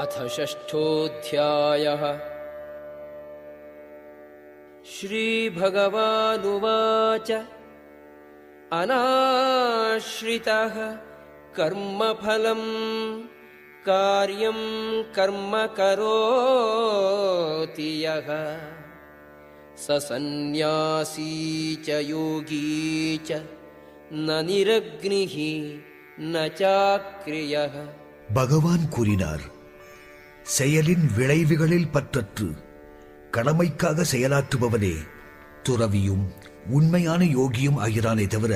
अथ षष्ठोऽध्यायः। श्रीभगवानुवाच अनाश्रितः कर्मफलं कार्यं कर्म करोति यः स सन्न्यासी च योगी च न निरग्निः न चाक्रियः. பகவான் கூறினார், செயலின் விளைவுகளில் பற்றற்று கடமைக்காக செயலாற்றுபவனே துறவியும் உண்மையான யோகியும் ஆகிறானே தவிர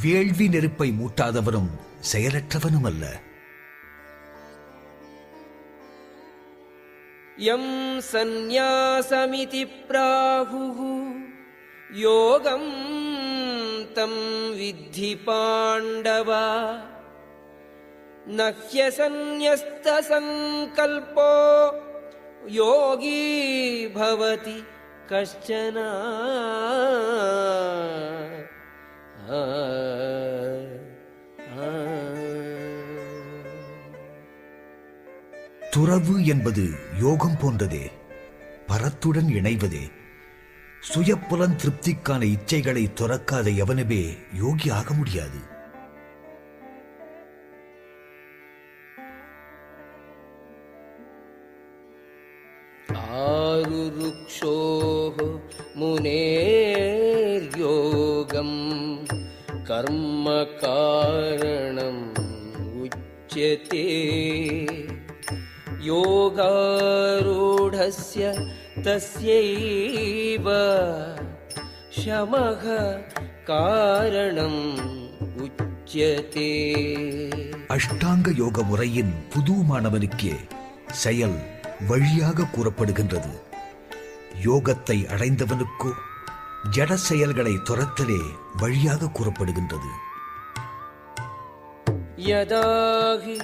வேள்வி நெருப்பை மூட்டாதவனும் செயலற்றவனும் அல்ல. யம் சந்நியாசமிதி பிராஹுः யோகம் தம் வித்தி பாண்டவ ந ஹ்யசந்நியஸ்தசங்கல்போ யோகி பவதி கஷ்சன. துறவு என்பது யோகம் போன்றதே, பரத்துடன் இணைவதே. சுயப்புலன் திருப்திக்கான இச்சைகளை துறக்காத எவனுமே யோகி ஆக முடியாது. ஆருருக்ஷோः முனேர்யோகம் கர்ம காரணம் உச்யதே யோகாரூடஸ்ய தஸ்யைவ ஷமஹ காரணம் உச்யதே. அஷ்டாங்க யோக முறையின் புதுமானவனுக்கே செயல் வழியாக கூறப்படுகின்றது. யோகத்தை அடைந்தவனுக்கோ ஜட செயல்களை துரத்தலே வழியாக கூறப்படுகின்றது. யதாஹி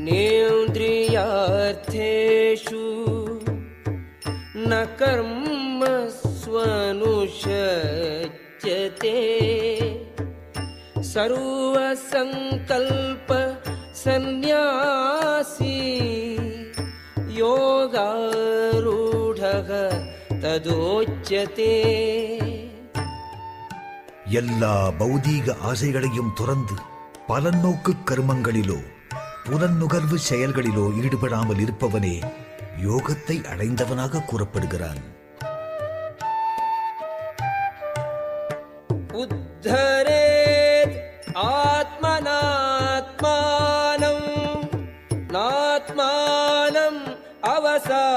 நேந்திரியார்த்தேஷு ந கர்மஸ்வனுஷ்யத்யதே சர்வசங்கல்ப சந்நியாசி யோகாரூடக ததோச்யதே. எல்லா பௌதீக ஆசைகளையும் துறந்து பலநோக்கு கர்மங்களிலோ புலன்நுகர்வு செயல்களிலோ ஈடுபடாமல் இருப்பவனே யோகத்தை அடைந்தவனாக கூறப்படுகிறான். உத்தரேத் ஆத்மனாத்மானம் நாத்மானம் அவசாதயேத்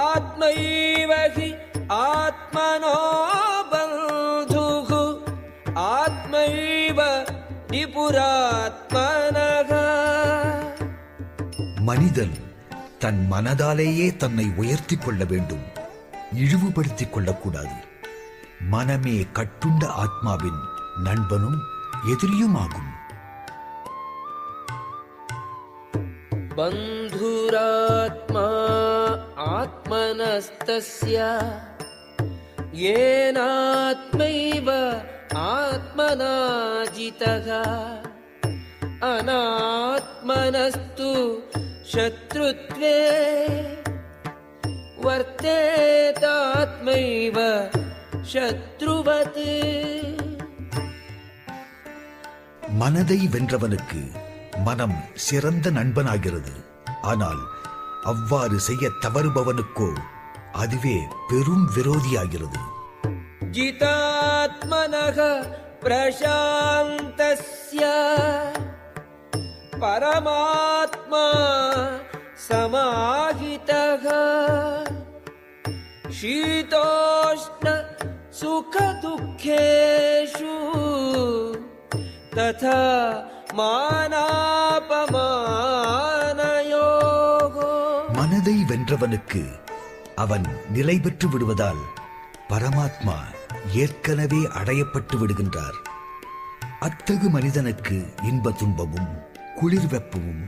ஆத்மைவ ஹி ஆத்மனோ பந்துः ஆத்மைவ நிபுராத்மனः. மனிதன் தன் மனதாலேயே தன்னை உயர்த்தி கொள்ள வேண்டும், இழிவுபடுத்திக் கொள்ளக்கூடாது. மனமே கட்டுண்ட ஆத்மாவின் நண்பனும் எதிரியுமாகும். பந்துராத்மா ஆத்மனஸ்தஸ்ய ஏனாத்மைவ ஆத்மனா ஜிதः அநாத்மனஸ்து சத்ருத்வே வர்த்தேதாத்மைவ சத்ருவத். மனதை வென்றவனுக்கு மனம் சிறந்த நண்பனாகிறது. ஆனால் அவ்வாறு செய்ய தவறுபவனுக்கோ அதுவே பெரும் விரோதியாகிறது. ஜிதாத்மனஹ பிரசாந்தஸ்ய பரமாத்மா சமாஹிதஹ சீதோஷ்ண சுக துக்கேஷு ததா மானாபமானயோகோ. மனதை வென்றவனுக்கு அவன் நிலை பெற்று விடுவதால் பரமாத்மா ஏற்கனவே அடையப்பட்டு விடுகின்றார். அத்தகு மனிதனுக்கு இன்ப துன்பமும் குளிர் வெப்பமும்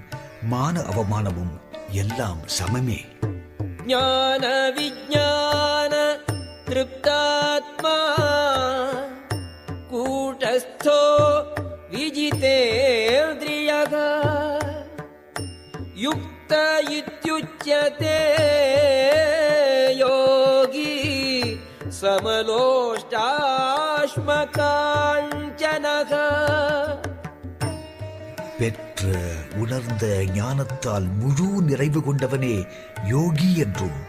மான அவமானமும் எல்லாம் சமமே. ஞான விஞ்ஞான திருப்தாத்மா கூட்டஸ்தோ விஜிதேந்திரியக इत्युच्यते योगी समलोष्टाश्मकाञ्चनः பெற்ற உணர்ந்த ஞானத்தால் முழு நிறைவு கொண்டவனே யோகி என்றும்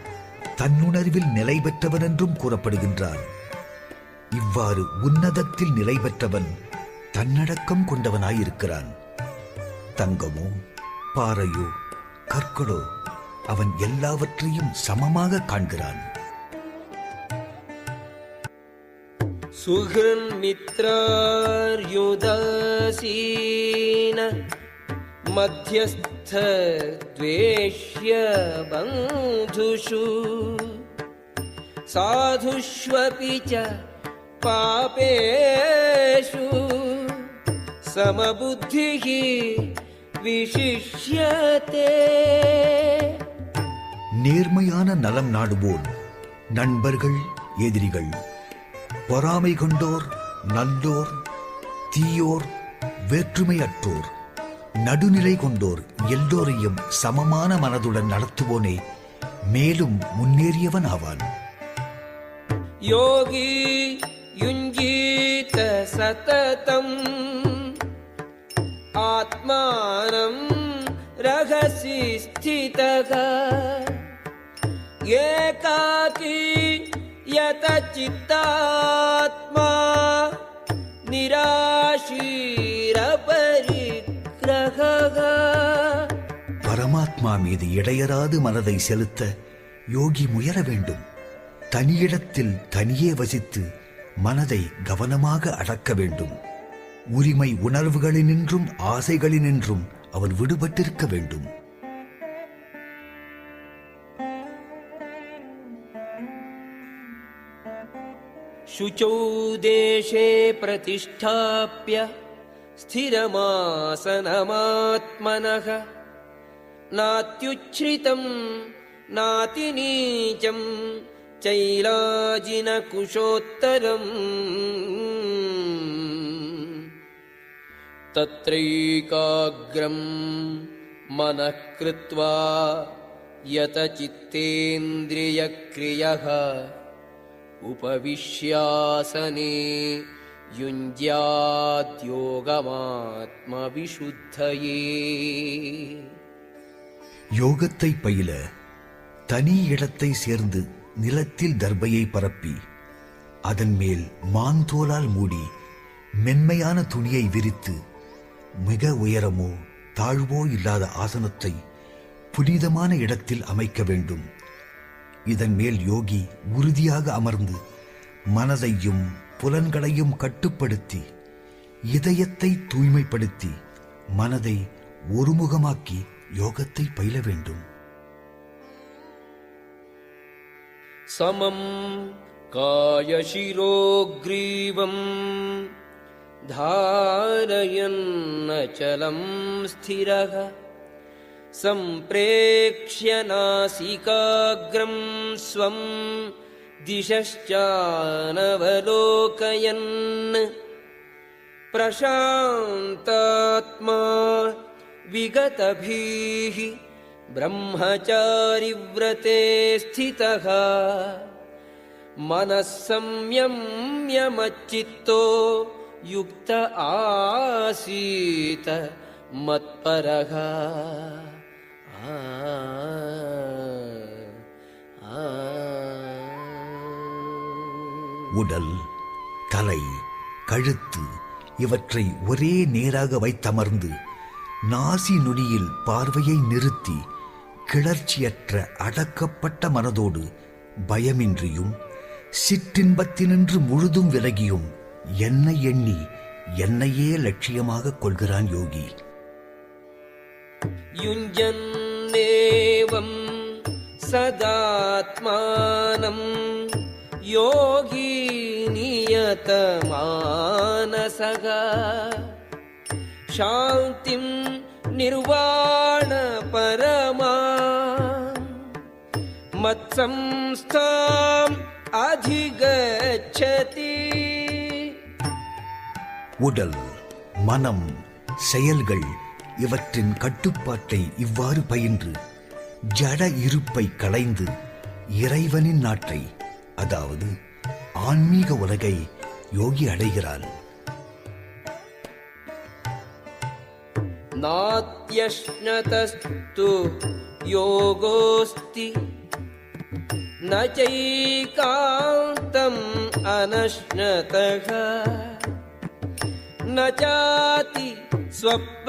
தன்னுணர்வில் நிலை பெற்றவன் என்றும் கூறப்படுகின்றான். இவ்வாறு உன்னதத்தில் நிலை பெற்றவன் தன்னடக்கம் கொண்டவனாயிருக்கிறான். தங்கமோ பாறையோ கற்களோ அவன் எல்லாவற்றையும் சமமாக காண்கிறான். सुहृन्मित्रार्युदासीन मध्यस्थ द्वेष्य बन्धुषु साधुष्वपि च पापेषु समबुद्धिः विशिष्यते. நேர்மையான நலம் நாடுவோன் நண்பர்கள் எதிரிகள், பொறாமை கொண்டோர் நல்லோர் தீயோர் வேற்றுமையற்றோர் நடுநிலை கொண்டோர் எல்லோரையும் சமமான மனதுடன் நடத்துவோனே மேலும் முன்னேறியவன் ஆவான். யோகி யுஞ்சீத சததம் ஆத்மானம் ரகசி ஸ்திதக ஏகாகி யத சித்தாத்மா நிராசீர பரிக்ரஹ. பரமாத்மா மீது இடையறாது மனதை செலுத்த யோகி முயல வேண்டும். தனியிடத்தில் தனியே வசித்து மனதை கவனமாக அடக்க வேண்டும். உரிமை உணர்வுகளினின்றும் ஆசைகளினின்றும் அவன் விடுபட்டிருக்க வேண்டும். शुचौ देशे प्रतिष्ठाप्य स्थिरमासनमात्मनः नात्युच्छ्रितं नातिनीचं चैलाजिनकुशोत्तरम् तत्रैकाग्रं मनः कृत्वा यतचित्तेन्द्रियक्रियः उपविश्यासने युञ्ज्याद्योगमात्मविशुद्धये. யோகத்தை பயில தனி இடத்தை சேர்ந்து நிலத்தில் தர்பையை பரப்பி அதன் மேல் மாந்தோலால் மூடி மென்மையான துணியை விரித்து மிக உயரமோ தாழ்வோ இல்லாத ஆசனத்தை புனிதமான இடத்தில் அமைக்க வேண்டும். இதன் மேல் யோகி உறுதியாக அமர்ந்து மனதையும் புலன்களையும் கட்டுப்படுத்தி இதயத்தை தூய்மைப்படுத்தி மனதை ஒருமுகமாக்கி யோகத்தை பயில வேண்டும். समं कायशिरोग्रीवं धारयन्नचलं स्थिरः सम्प्रेक्ष्य नासिकाग्रं स्वं दिशश्चानवलोकयन् प्रशान्तात्मा विगतभीः ब्रह्मचारिव्रते स्थितः मनः संयम्य मच्चित्तो युक्त आसीत मत्परः. உடல், தலை, கழுத்து இவற்றை ஒரே நேராக வைத்தமர்ந்து நாசி நுனியில் பார்வையை நிறுத்தி கிளர்ச்சியற்ற அடக்கப்பட்ட மனதோடு பயமின்றியும் சிற்றின்பத்தினின்று முழுதும் விலகியும் என்னை எண்ணி என்னையே லட்சியமாக கொள்கிறான் யோகி. யுஞ்சன்னேவம் சதாத்மானம் யோகி நியதமானசக சாந்திம் நிர்வாண பரமா மத்சம்ஸ்தாம் அதிகச்சதி. உடல், மனம், செயல்கள் இவற்றின் கட்டுப்பாட்டை இவ்வாறு பயின்று ஜட இருப்பை களைந்து இறைவனின் நாட்டை, அதாவது ஆன்மீக உலகை யோகி அடைகிறான். நாத்யஷ்ணதஸ்து யோகோஸ்தி ந சைகாந்தம் அனஷ்ணதஹ ந சாதி ஸ்வப்னஷீலஸ்ய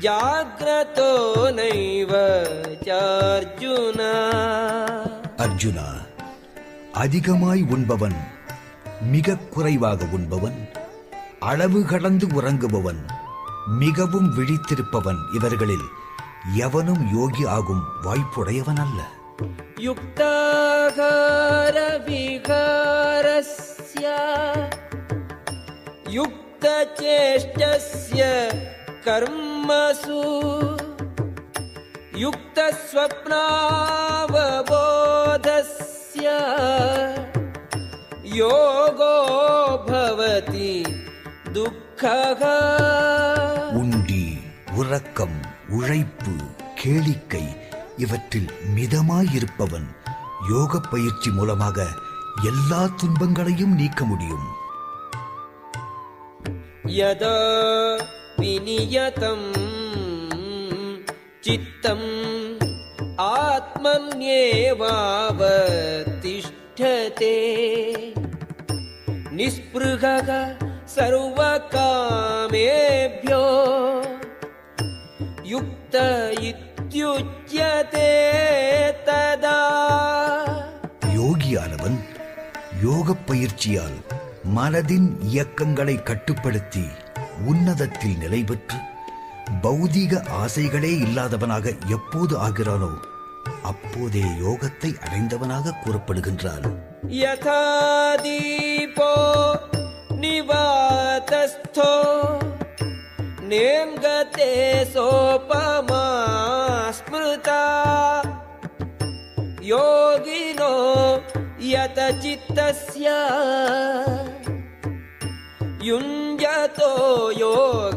ஜாக்ரதோ நைவ சார்ஜுன. அர்ஜுனா, அதிகமாய் உண்பவன், மிக குறைவாக உண்பவன், அளவு கடந்து உறங்குபவன், மிகவும் விழித்திருப்பவன், இவர்களில் எவனும் யோகி ஆகும் வாய்ப்புடையவன் அல்ல. யுக்தாகார விகாரஸ்ய யுக்தசேஷ்டஸ்ய கர்மசு யுக்தஸ்வப்னாவபோதஸ்ய யோகோ பவதி துக்கஹ. உண்டி, உறக்கம், உழைப்பு, கேளிக்கை இவற்றில் மிதமாயிருப்பவன் யோக பயிற்சி மூலமாக எல்லா துன்பங்களையும் நீக்க முடியும். யதா விநியதம் சித்தம் ஆத்மன்யேவாவதிஷ்டதே நிஸ்பிருஹः சர்வகாமேப்யோ யுக்த இத்யுச்யதே ததா. யோகியானவன் யோக பயிற்சியால் மனதின் இயக்கங்களை கட்டுப்படுத்தி உன்னதத்தில் நிலை பெற்று பௌதீக ஆசைகளே இல்லாதவனாக எப்போது ஆகிறானோ அப்போதே யோகத்தை அடைந்தவனாக கூறப்படுகின்றான். யதா தீபோ நிவாதஸ்தோ நேங்கதே சோபமா ஸ்மிருதா யோகினோ யத சித்தஸ்ய யுஞ்ஜதோ யோகமாத்மனக.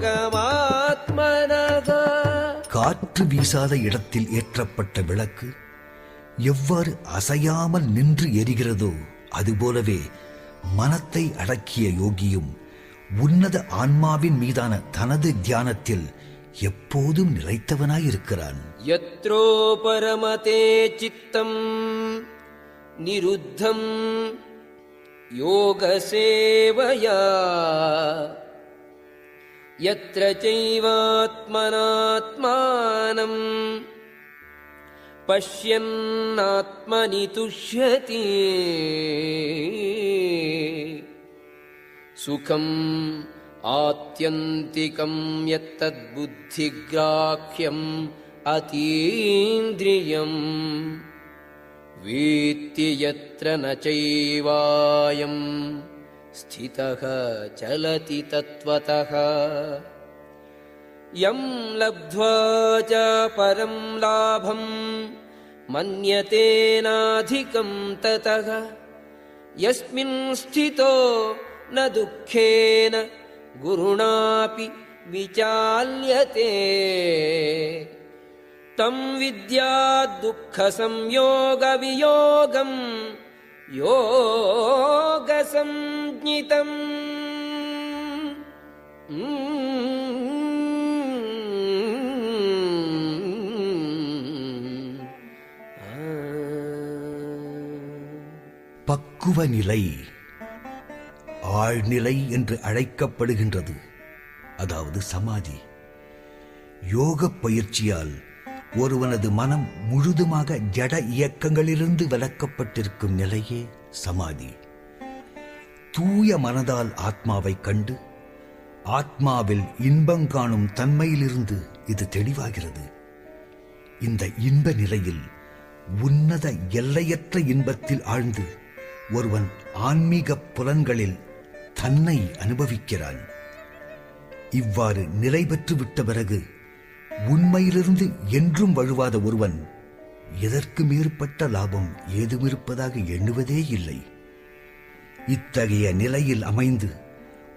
காற்று வீசாத இடத்தில் ஏற்றப்பட்ட விளக்கு எவ்வாறு அசையாமல் நின்று எரிகிறதோ அதுபோலவே மனத்தை அடக்கிய யோகியும் உன்னத ஆன்மாவின் மீதான தனது தியானத்தில் எப்போதும் நிலைத்தவனாயிருக்கிறான். யத்ரோ பரமதே சித்தம் நிருத்தம் யோக சேவயா யத்ர சைவாத்மனாத்மானம் பஷ்யன்னாத்மனி துஷ்யதி சுகம் ஆத்யந்திகம் யத்தத் புத்திக்ராஹ்யம் அதீந்திரியம் வேத்தி யத்ர ந சைவாயம் ஸ்திதः சலதி தத்வதः. யம் லப்த்வா ச பரம் லாபம் மன்யதே நாதிகம் ததः யஸ்மின் ஸ்திதோ ந துக்கேன குருணாபி விசால்யதே தம் வித்யாத் துக்க சம்யோக வியோகம் யோக சஞ்ஞிதம். பக்குவ நிலை ஆழ்நிலை என்று அழைக்கப்படுகின்றது, அதாவது சமாதி. யோக பயிற்சியால் ஒருவனது மனம் முழுதுமாக ஜட இயக்கங்களிலிருந்து விலக்கப்பட்டிருக்கும் நிலையே சமாதி. தூய மனதால் ஆத்மாவை கண்டு ஆத்மாவில் இன்பம் காணும் தன்மையிலிருந்து இது தெளிவாகிறது. இந்த இன்ப நிலையில் உன்னத எல்லையற்ற இன்பத்தில் ஆழ்ந்து ஒருவன் ஆன்மீக புலன்களில் தன்னை அனுபவிக்கிறான். இவ்வாறு நிலை பெற்று விட்ட பிறகு உண்மையிலிருந்து என்றும் வழுவாத ஒருவன் எதற்கு மேற்பட்ட லாபம் ஏதுமிருப்பதாக எண்ணுவதே இல்லை. இத்தகைய நிலையில் அமைந்து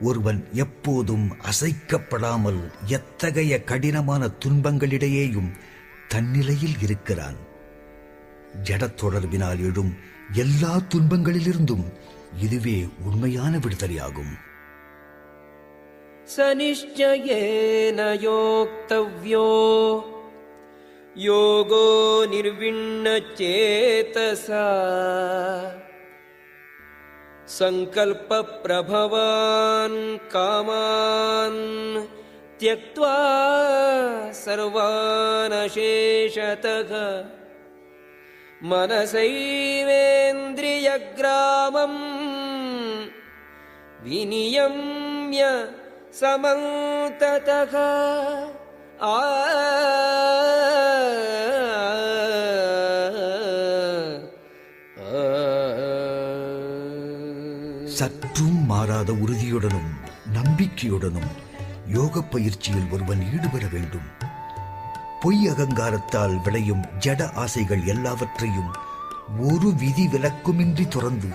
ஒருவன் எப்போதும் அசைக்கப்படாமல் எத்தகைய கடினமான துன்பங்களிடையேயும் தன்னிலையில் இருக்கிறான். ஜடத் தொடர்பினால் எழும் எல்லா துன்பங்களிலிருந்தும் இதுவே உண்மையான விடுதலையாகும். சநிச்சயேன யோக்தவ்யோ யோகோ நிர்விண்ண சேதசா சங்கல்ப பிரபவான் காமான் த்யக்த்வா சர்வான் அசேஷதக மனசைவேந்திரியக்ராமம் விநியம்ய சமந்ததக சற்றும் மாறாத உறுதியுடனும் நம்பிக்கையுடனும் யோக பயிற்சியில் ஒருவன் ஈடுபட வேண்டும். பொய் அகங்காரத்தால் விளையும் ஜட ஆசைகள் எல்லாவற்றையும் ஒரு விதி விலக்குமின்றி துறந்து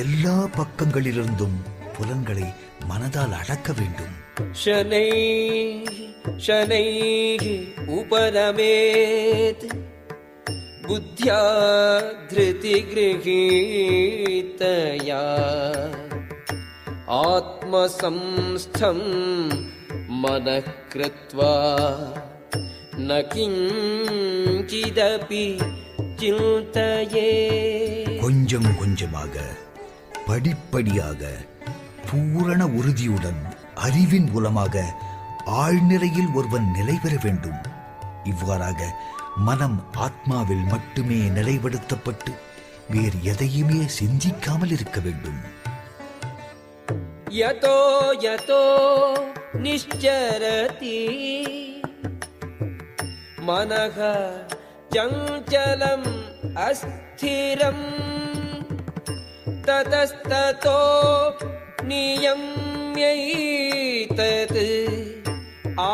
எல்லா பக்கங்களிலிருந்தும் புலன்களை மனதால் அடக்க வேண்டும். ஷனை ஷனை உபரமேத் புத்யா த்ருதி கிரஹீதயா ஆத்மசம்ஸ்தம் மனః க்ருத்வா ந கிஞ்சிதபி சிந்தயே. கொஞ்சம் கொஞ்சமாக, படிப்படியாக, பூரண உறுதியுடன், அறிவின் மூலமாக ஆழ்நிலையில் ஒருவன் நிலை பெற வேண்டும். இவ்வாறாக மனம் ஆத்மாவில் மட்டுமே நிலைப்படுத்தப்பட்டு வேறு எதையுமே சிந்திக்காமல் இருக்க வேண்டும். யதோ யதோ நிஷ்சரதி மனஹ சஞ்சலம் அஸ்திரம் ததஸ்ததோ நியம்யைதத்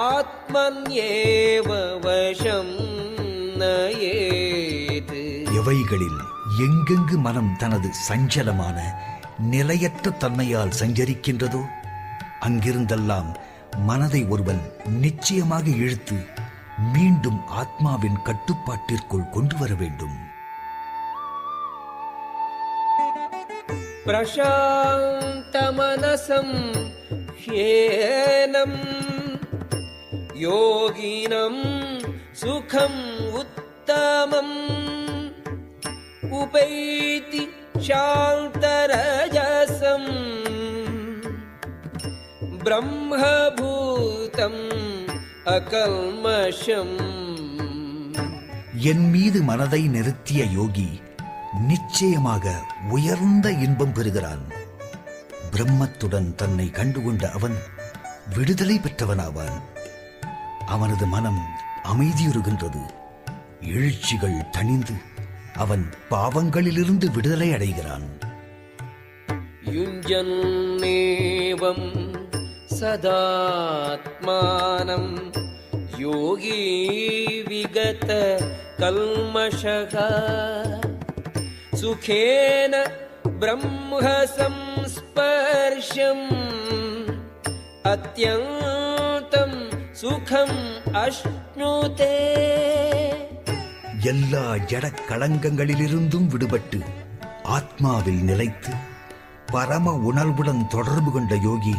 ஆத்மன்யேவ வசம் நயேத். எவைகளில் எங்கெங்கு மனம் தனது சஞ்சலமான நிலையற்ற தன்மையால் சஞ்சரிக்கின்றதோ அங்கிருந்தெல்லாம் மனதை ஒருவன் நிச்சயமாக இழுத்து மீண்டும் ஆத்மாவின் கட்டுப்பாட்டிற்குள் கொண்டு வர வேண்டும். பிரசாந்த மனசம் ஹ்யேனம் யோகினம் சுகம் உத்தமம் உபைதி சாந்தரஜசம் பிரம்மபூதம் அகல்மஷம். என் மீது மனதை நிறுத்திய யோகி நிச்சயமாக உயர்ந்த இன்பம் பெறுகிறான். பிரம்மத்துடன் தன்னை கண்டுகொண்ட அவன் விடுதலை பெற்றவனாவான். அவனது மனம் அமைதியுறுகின்றது. எழுச்சிகள் தணிந்து அவன் பாவங்களிலிருந்து விடுதலை அடைகிறான். யுஞ்சன்னேவம் சதாத்மானம் யோகி விகத கல்மஷக சுகேன பிரம்ம சம்ஸ்பர்ஷம் அத்யந்தம் சுகம் அஷ்ணுதே. எல்லா ஜட களங்கங்களிலிருந்தும் விடுபட்டு ஆத்மாவில் நிலைத்து பரம உணர்வுடன் தொடர்பு கொண்ட யோகி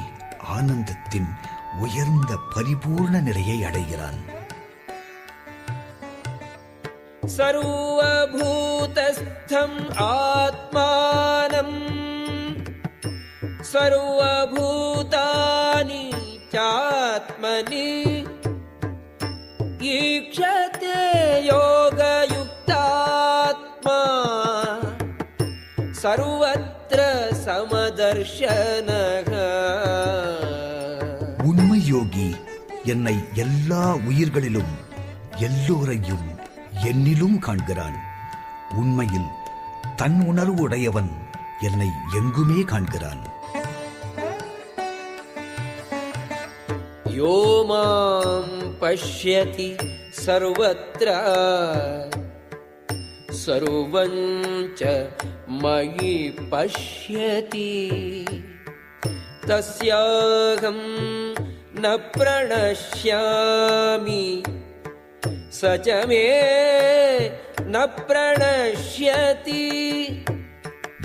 ஆனந்தத்தின் உயர்ந்த பரிபூர்ண நிலையை அடைகிறான். சர்வபூதஸ்தம் ஆத்மானம் சர்வபூதானி சாத்மனி ஈக்ஷதே யோகயுக்தாத்மா சர்வத்ர சமதர்ஷனக. உண்மை யோகி என்னை எல்லா உயிர்களிலும் எல்லோரையும் என்னிலும் காண்கிறான். உண்மையில் தன் உணர்வு உடையவன் என்னை எங்குமே காண்கிறான். யோ மாம் பஷ்யதி சர்வத்ர சர்வஞ்ச மயி பஷ்யதி तस्याहं न प्रणश्यामि स च मे न प्रणश्यति.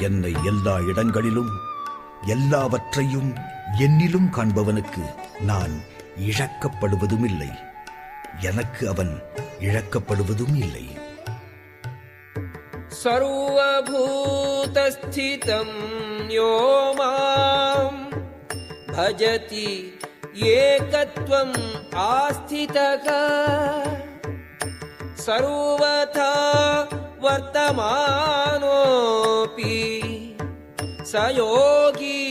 என்னை எல்லா இடங்களிலும் எல்லாவற்றையும் என்னிலும் காண்பவனுக்கு நான் இழக்கப்படுவதும் இல்லை, எனக்கு அவன் இழக்கப்படுவதும் இல்லை. सर्वभूतस्थितं यो मां भजति एकत्वम् आस्थितः सर्वथा वर्तमानोऽपि स योगी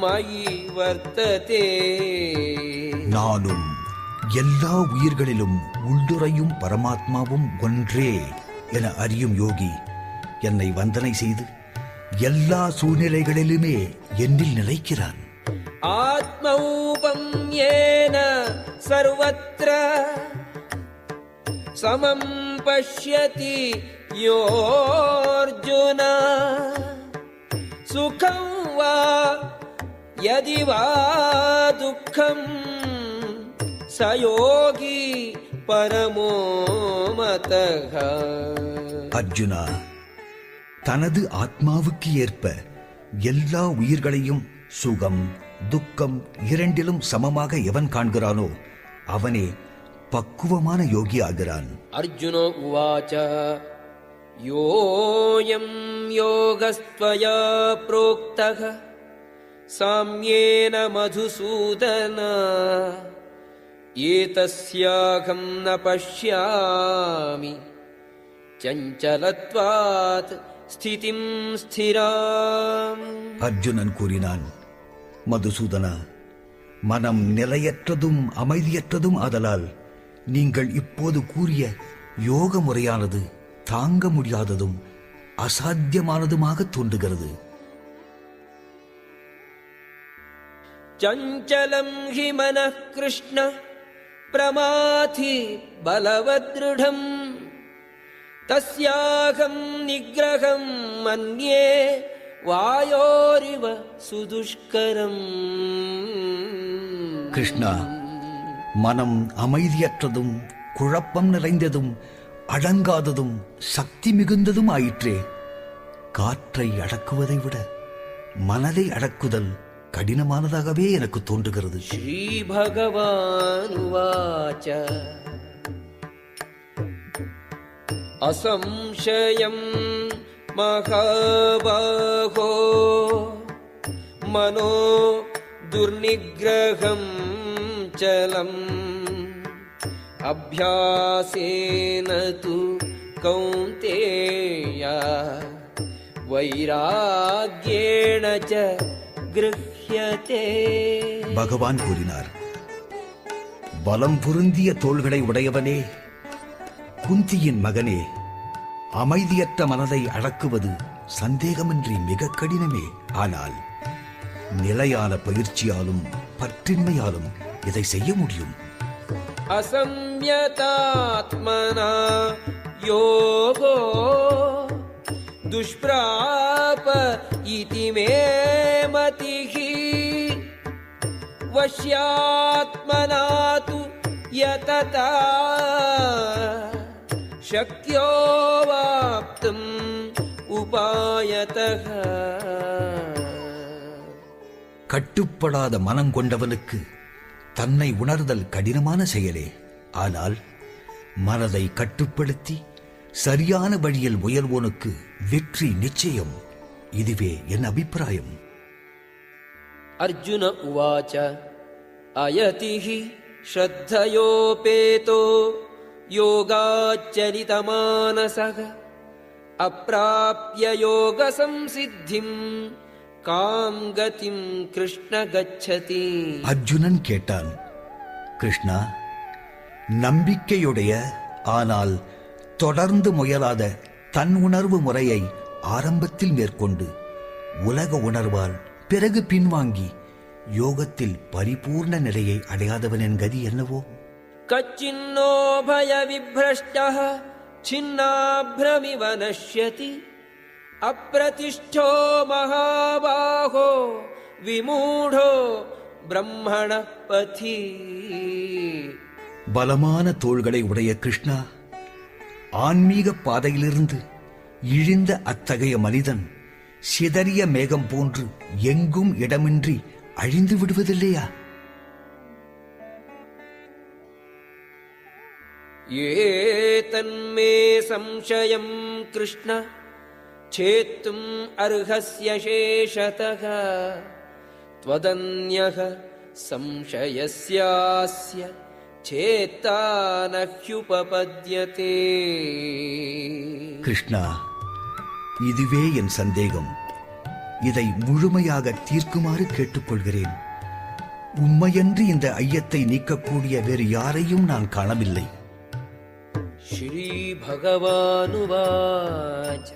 मयि वर्तते. நானும் எல்லா உயிர்களிலும் உள்ளுறையும் பரமாத்மாவும் ஒன்றே என அறியும் யோகி என்னை வந்தனை செய்து எல்லா சூழ்நிலைகளிலுமே என்னில் நிலைக்கிறான். ஆத்மௌபம் ஏன சர்வத்ர சமம் பஷ்யதி யோர்ஜுன சுகம் வா யதி வா துக்கம் சயோகி பரமோ மதஹ. அர்ஜுனா, தனது ஆத்மாவுக்கு ஏற்ப எல்லா உயிர்களையும் சுகம் துக்கம் இரண்டிலும் சமமாக எவன் காண்கிறானோ அவனே பக்குவமான யோகி ஆகிறான். அர்ஜுனோ உவாச்ச யோயம் யோகஸ்த்வயா ப்ரோக்தஹ சாம்யேன மதுசூதன ஏதஸ்யாகம் ந பஷ்யாமி சஞ்சலத்வாத் ஸ்திதிம் ஸ்திராம். அர்ஜுனன் கூறினான், மதுசூதனா, மனம் நிலையற்றதும் அமைதியற்றதும் ஆதலால் நீங்கள் இப்போது கூறிய யோக முறையானது தாங்க முடியாததும் அசாத்தியமானதுமாக தோன்றுகிறது. சஞ்சலம் ஹி மனః கிருஷ்ண பிரமாதி பலவத்ருடம் தஸ்யாகம் நிக்ரகம் மன்யே வாயோரிவ சுதுஷ்கரம். கிருஷ்ணா, மனம் அமைதியற்றதும் குழப்பம் நிறைந்ததும் அடங்காததும் சக்தி மிகுந்ததும் ஆயிற்றே. காற்றை அடக்குவதை விட மனதை அடக்குதல் கடினமானதாகவே எனக்கு தோன்றுகிறது. ஸ்ரீ பகவானுவாச்ச அசம்சயம் மகாபாகோ மனோ துர்நிக்ரகம் சலம் அப்யாசேன து கௌந்தேய வைராக்யேண ச கிருஹ்யதே. பகவான் கூறினார், பலம் பொருந்திய தோள்களை உடையவனே, குந்தியின் மகனே, அமைதியற்ற மனதை அடக்குவது சந்தேகமின்றி மிக கடினமே. ஆனால் நிலையான பயிற்சியாலும் பற்றின்மையாலும் இதை செய்ய முடியும். அசம்யதாத்மனா யோகோ துஷ்ப்ராப இதி மே மதிஹி வஷ்யாத்மனா து யததா சக்யோ வாப்தும் உபாயதஹ. கட்டுப்படாத மனம் கொண்டவனுக்கு தன்னை உணர்தல் கடினமான செயலே. ஆனால் மனதை கட்டுப்படுத்தி சரியான வழியில் முயல்வோனுக்கு வெற்றி நிச்சயம். இதுவே என் அபிப்பிராயம். அர்ஜுன உவாச்ச அயதிஹி ஸ்ரத்தயோபேதோ யோகாச்சலிதமானசக அப்ராப்ய யோக சம்சித்திம் காம் கதிம் கிருஷ்ண கச்சதி. அர்ஜுனன் கேட்டான், கிருஷ்ணா, நம்பிக்கையுடைய ஆனால் தொடர்ந்து முயலாத தன் உணர்வு முறையை ஆரம்பத்தில் மேற்கொண்டு உலக உணர்வால் பிறகு பின்வாங்கி யோகத்தில் பரிபூர்ண நிலையை அடையாதவனின் கதி என்னவோ? கச்சின்னோ பய விப்ரஷ்டः சின்னாப்ரமிவ நஷ்யதி அப்ரதிஷ்டோ மகாபாஹோ विमूढो ब्रह्मणः पथि. பலமான தோள்களை உடைய கிருஷ்ணா, ஆன்மீக பாதையிலிருந்து இழிந்த அத்தகைய மனிதன் சிதறிய மேகம் போன்று எங்கும் இடமின்றி அழிந்து விடுவதில்லையா? ये तन्मे संशयं कृष्ण छेत्तुम् अर्हस्य शेषतः त्वदन्यः संशयस्यास्य चेत्ता न ह्युपपद्यते. கிருஷ்ணா, இதுவே என் சந்தேகம். இதை முழுமையாக தீர்க்குமாறு கேட்டுக்கொள்கிறேன். உண்மையன்று இந்த ஐயத்தை நீக்கக்கூடிய வேறு யாரையும் நான் காணவில்லை. श्रीभगवानुवाच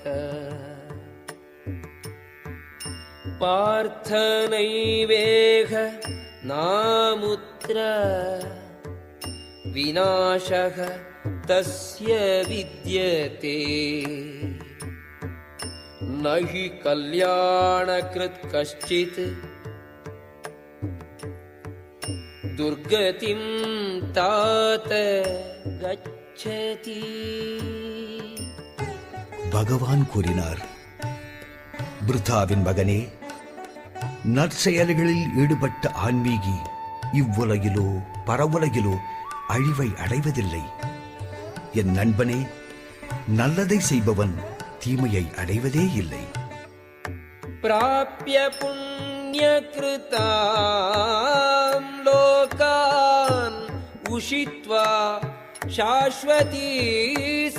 पार्थ नैवेह नामुत्र विनाशः तस्य विद्यते न हि कल्याणकृत् कश्चित् दुर्गतिं तात गच्छति. பகவான் கூறினார், பிருத்தாவின் மகனே, நற்செயல்களில் ஈடுபட்ட ஆன்மீகி இவ்வுலகிலோ பரவுலகிலோ அழிவை அடைவதில்லை. என் நண்பனே, நல்லதை செய்பவன் தீமையை அடைவதே இல்லை. प्राप्य पुण्यकृतां लोकान् उषित्वा शाश्वती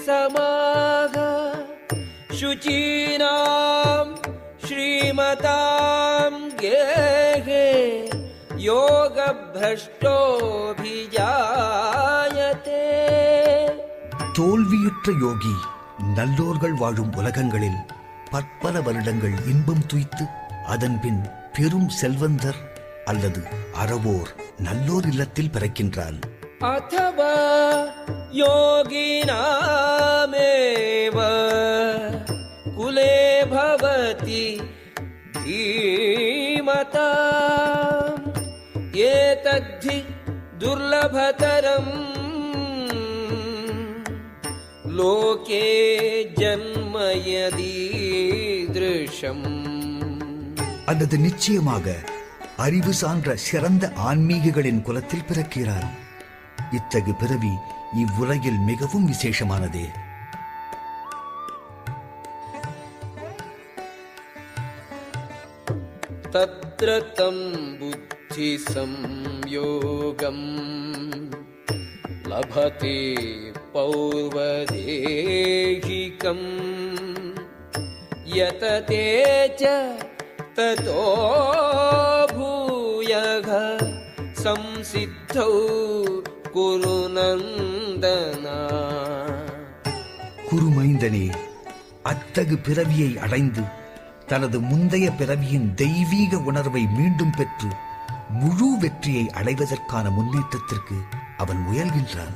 समाः शुचीनां श्रीमतां गेहे योगभ्रष्टोऽभिजायते. தோல்வியுற்ற யோகி நல்லோர்கள் வாழும் உலகங்களில் பற்பல வருடங்கள் இன்பம் துய்த்து அதன்பின் பெரும் செல்வந்தர் அல்லது அறவோர் நல்லோர் இல்லத்தில் பிறக்கின்றான். अथवा योगिनामेव कुले भवति धीमताम् एतद्धि दुर्लभतरम् लोके जन्म यदीदृशम्. அல்லது நிச்சயமாக அறிவு சான்ற சிறந்த ஆன்மீகிகளின் குலத்தில் பிறக்கிறான். இத்தகு பிறவி இவ்வுலகில் மிகவும் விசேஷமானதே. तत्र तं बुद्धि संयोगम् लभते पौर्वदेहिकम् यतते च ततो भूयः संसिद्धौ कुरु नन्दना. குருமைந்தனே, அத்தகு பிறவியை அடைந்து தனது முந்தைய பிறவியின் தெய்வீக உணர்வை மீண்டும் பெற்று முழு வெற்றியை அடைவதற்கான முன்னேற்றத்திற்கு அவன் முயல்கின்றான்.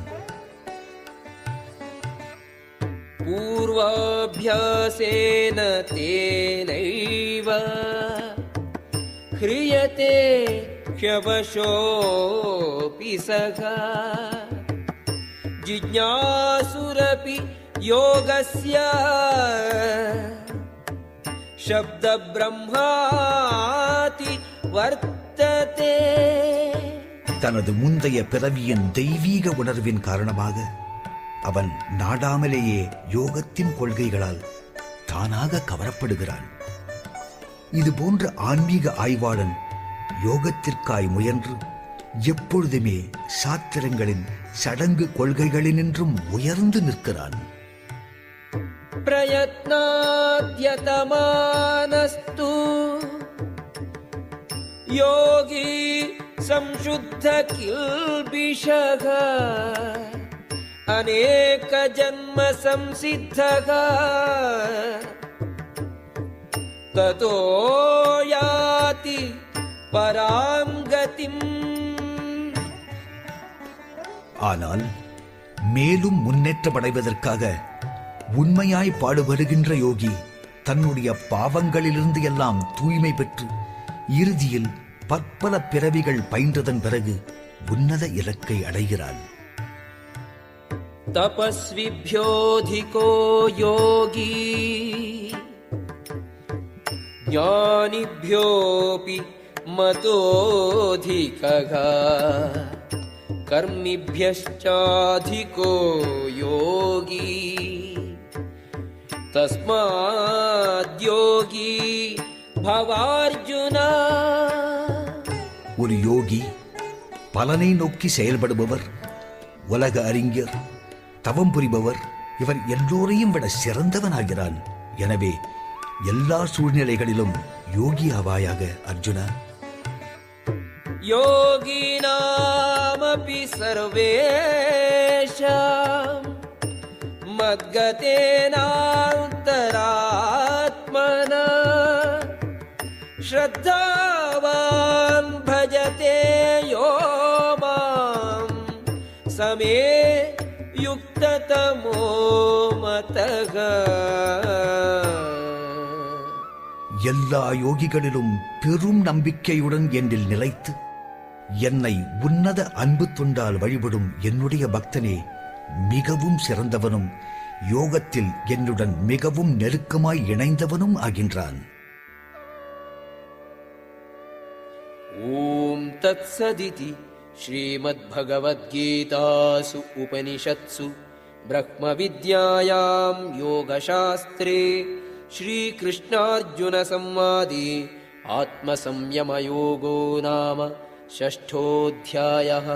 पूर्वाभ्यासेन तेनैव ह्रियते ह्यवशोऽपि सः जिज्ञासुरपि योगस्य शब्दब्रह्माति वर्तते. தனது முந்தைய பிறவியின் தெய்வீக உணர்வின் காரணமாக அவன் நாடாமலேயே யோகத்தின் கொள்கைகளால் தானாக கவரப்படுகிறான். இது போன்ற ஆன்மீக ஆய்வாளன் யோகத்திற்காய் முயன்று எப்பொழுதுமே சாத்திரங்களின் சடங்கு கொள்கைகளினின்றும் உயர்ந்து நிற்கிறான். प्रयत्नाद्यतमानस्तु योगी संशुद्ध किल्बिषः अनेक जन्म संसिद्धः ततो याति परां गतिम्. ஆனால் மேலும் முன்னேற்றமடைவதற்காக உண்மையாய் பாடுபடுகின்ற யோகி தன்னுடைய பாவங்களிலிருந்து எல்லாம் தூய்மை பெற்று இறுதியில் பற்பல பிறவிகள் பயின்றதன் பிறகு உன்னத இலக்கை அடைகிறான். तपस्विभ्योऽधिको योगी ज्ञानिभ्योऽपि मतोऽधिकः कर्मिभ्यश्चाधिको योगी तस्माद्योगी भवार्जुन. ஒரு யோகி, பலனை நோக்கி செயல்படுபவர், உலக அறிஞர், தவம் புரிபவர், இவர் எல்லோரையும் விட சிறந்தவனாகிறான். எனவே எல்லா சூழ்நிலைகளிலும் யோகி ஆவாயாக அர்ஜுனா. योगिनामपि सर्वेषां मद्गतेनान्तरात्मना श्रद्धावान् भजते यो मां समे युक्ततमो मतः. எல்லா யோகிகளிலும் பெரும் நம்பிக்கையுடன் என்னில் நிலைத்து என்னை உன்னத அன்பு தொண்டால் வழிபடும் என்னுடைய பக்தனே மிகவும் சிறந்தவனும் யோகத்தில் என்னுடன் மிகவும் நெருக்கமாய் இணைந்தவனும் ஆகின்றான். ஓம் தத்சதிதி ஸ்ரீமத்பகவத்கீதாசு உபனிஷத்சு பிரம்ம வித்யாயாம் யோகசாஸ்திரே ஸ்ரீகிருஷ்ணார்ஜுன சம்வாதி ஆத்மசம்யமயோகோ நாம षष्ठोऽध्यायः.